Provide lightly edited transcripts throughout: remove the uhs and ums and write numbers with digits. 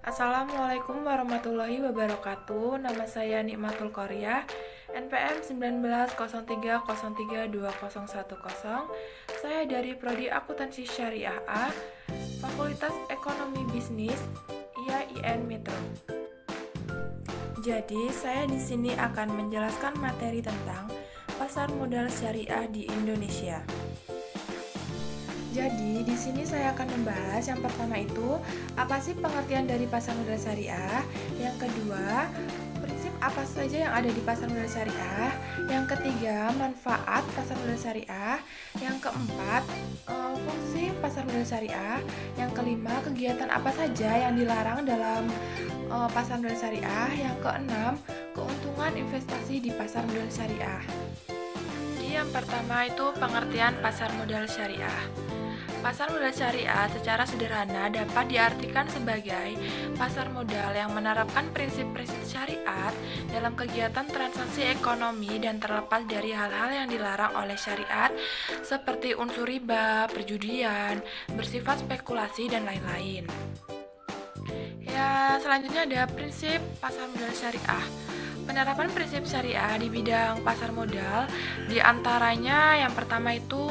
Assalamualaikum warahmatullahi wabarakatuh. Nama saya Nikmatul Korea, NPM 1903032010. Saya dari Prodi Akuntansi Syariah A, Fakultas Ekonomi Bisnis, IAIN Metro. Jadi, saya di sini akan menjelaskan materi tentang pasar modal syariah di Indonesia. Jadi, di sini saya akan membahas yang pertama itu, apa sih pengertian dari pasar modal syariah? Yang kedua, prinsip apa saja yang ada di pasar modal syariah? Yang ketiga, manfaat pasar modal syariah. Yang keempat, fungsi pasar modal syariah. Yang kelima, kegiatan apa saja yang dilarang dalam pasar modal syariah. Yang keenam, keuntungan investasi di pasar modal syariah. Jadi yang pertama itu pengertian pasar modal syariah. Pasar modal syariah secara sederhana dapat diartikan sebagai pasar modal yang menerapkan prinsip-prinsip syariat dalam kegiatan transaksi ekonomi dan terlepas dari hal-hal yang dilarang oleh syariat seperti unsur riba, perjudian, bersifat spekulasi, dan lain-lain. Ya, selanjutnya ada prinsip pasar modal syariah. Penerapan prinsip syariah di bidang pasar modal diantaranya yang pertama itu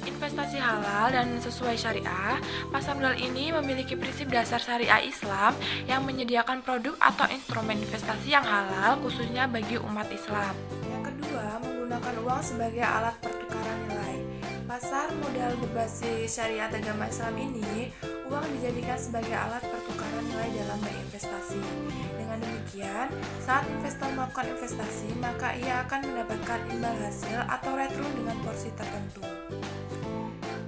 investasi halal dan sesuai syariah. Pasar modal ini memiliki prinsip dasar syariah Islam yang menyediakan produk atau instrumen investasi yang halal khususnya bagi umat Islam. Yang kedua, menggunakan uang sebagai alat pertukaran nilai. Pasar modal berbasis syariat agama Islam ini, uang dijadikan sebagai alat pertukaran nilai dalam berinvestasi. Dengan demikian, saat investor melakukan investasi, maka ia akan mendapatkan imbal hasil atau return dengan porsi tertentu.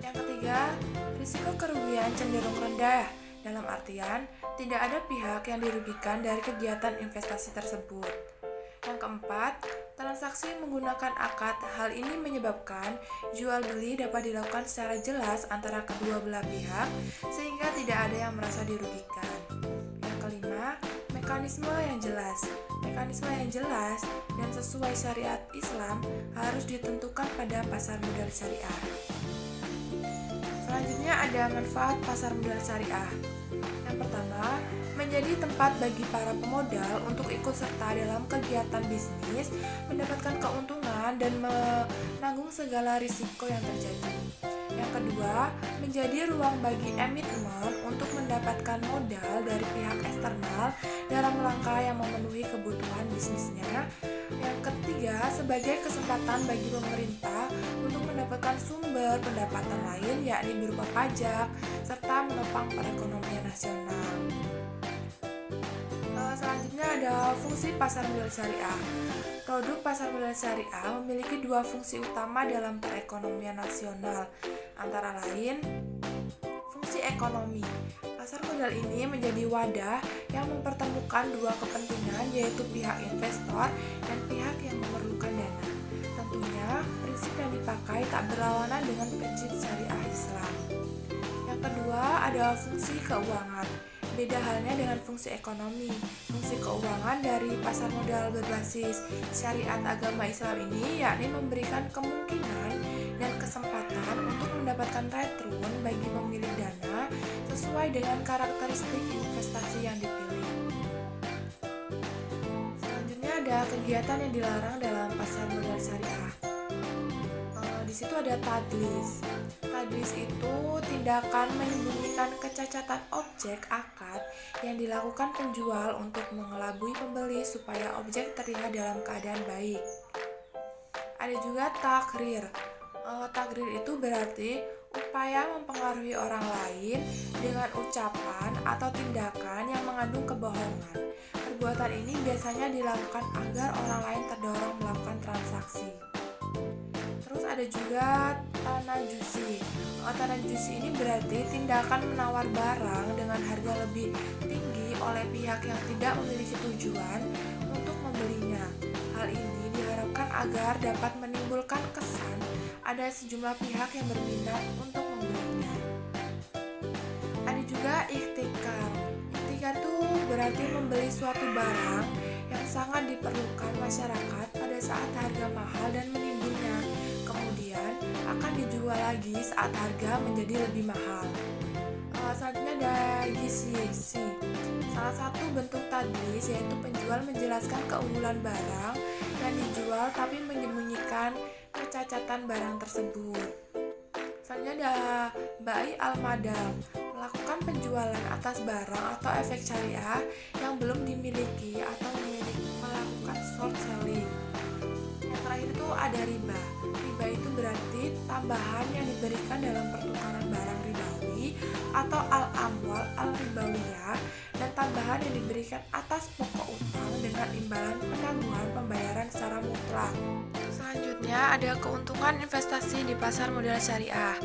Yang ketiga, risiko kerugian cenderung rendah. Dalam artian, tidak ada pihak yang dirugikan dari kegiatan investasi tersebut. Yang keempat, transaksi menggunakan akad. Hal ini menyebabkan jual beli dapat dilakukan secara jelas antara kedua belah pihak sehingga tidak ada yang merasa dirugikan. Yang kelima, mekanisme yang jelas. Mekanisme yang jelas dan sesuai syariat Islam harus ditentukan pada pasar modal syariah. Selanjutnya ada manfaat pasar modal syariah. Yang pertama, menjadi tempat bagi para pemodal untuk ikut serta dalam kegiatan bisnis, mendapatkan keuntungan dan menanggung segala risiko yang terjadi. Yang kedua, menjadi ruang bagi emiten untuk mendapatkan modal dari pihak eksternal dalam rangka yang memenuhi kebutuhan bisnisnya. Yang ketiga, sebagai kesempatan bagi pemerintah untuk mendapatkan sumber pendapatan lain yakni berupa pajak serta menopang perekonomian nasional. Selanjutnya ada fungsi pasar modal syariah. Produk pasar modal syariah memiliki dua fungsi utama dalam perekonomian nasional, antara lain fungsi ekonomi. Pasar modal ini menjadi wadah yang mempertemukan dua kepentingan, yaitu pihak investor dan pihak yang memerlukan dana. Tentunya, prinsip yang dipakai tak berlawanan dengan prinsip syariah Islam. Yang kedua, ada fungsi keuangan. Beda halnya dengan fungsi ekonomi. Fungsi keuangan dari pasar modal berbasis syariat agama Islam ini yakni memberikan kemungkinan dan kesempatan untuk mendapatkan return bagi pemilik dana sesuai dengan karakteristik investasi yang dipilih. Selanjutnya ada kegiatan yang dilarang dalam pasar modal syariah. Di situ ada tadlis. Tadlis itu tindakan menyembunyikan kecacatan objek akad yang dilakukan penjual untuk mengelabui pembeli supaya objek terlihat dalam keadaan baik. Ada juga takrir. Takrir itu berarti upaya mempengaruhi orang lain dengan ucapan atau tindakan yang mengandung kebohongan. Perbuatan ini biasanya dilakukan agar orang lain terdorong melakukan transaksi. Terus ada juga tanajusi. Tanajusi ini berarti tindakan menawar barang dengan harga lebih tinggi oleh pihak yang tidak memiliki tujuan untuk membelinya. Hal ini diharapkan agar dapat menimbulkan kesan ada sejumlah pihak yang berminat untuk membelinya. Ada juga ikhtikar. Ikhtikar itu berarti membeli suatu barang yang sangat diperlukan masyarakat pada saat harga mahal dan menimbulnya. Kemudian akan dijual lagi saat harga menjadi lebih mahal. Selanjutnya ada gizi. Salah satu bentuk tadlis yaitu penjual menjelaskan keunggulan barang yang dijual tapi menyembunyikan kecacatan barang tersebut. Misalnya ada bai al-madam, melakukan penjualan atas barang atau efek syariah yang belum dimiliki atau melakukan short selling. Yang terakhir itu ada riba. Riba itu berarti tambahan yang diberikan dalam pertukaran barang ribawi atau al-amwal al-ribawiyah, dan tambahan yang diberikan atas pokok utang dengan imbalan penangguhan pembayaran secara mutlak. Selanjutnya ada keuntungan investasi di pasar modal syariah.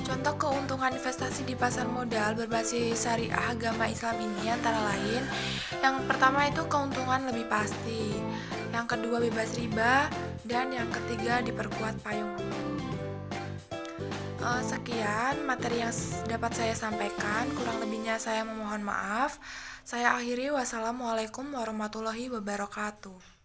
Contoh keuntungan investasi di pasar modal berbasis syariah agama Islam ini antara lain, yang pertama itu keuntungan lebih pasti, yang kedua bebas riba, dan yang ketiga diperkuat payung hukum. Sekian materi yang dapat saya sampaikan, kurang lebihnya saya memohon maaf. Saya akhiri, wassalamualaikum warahmatullahi wabarakatuh.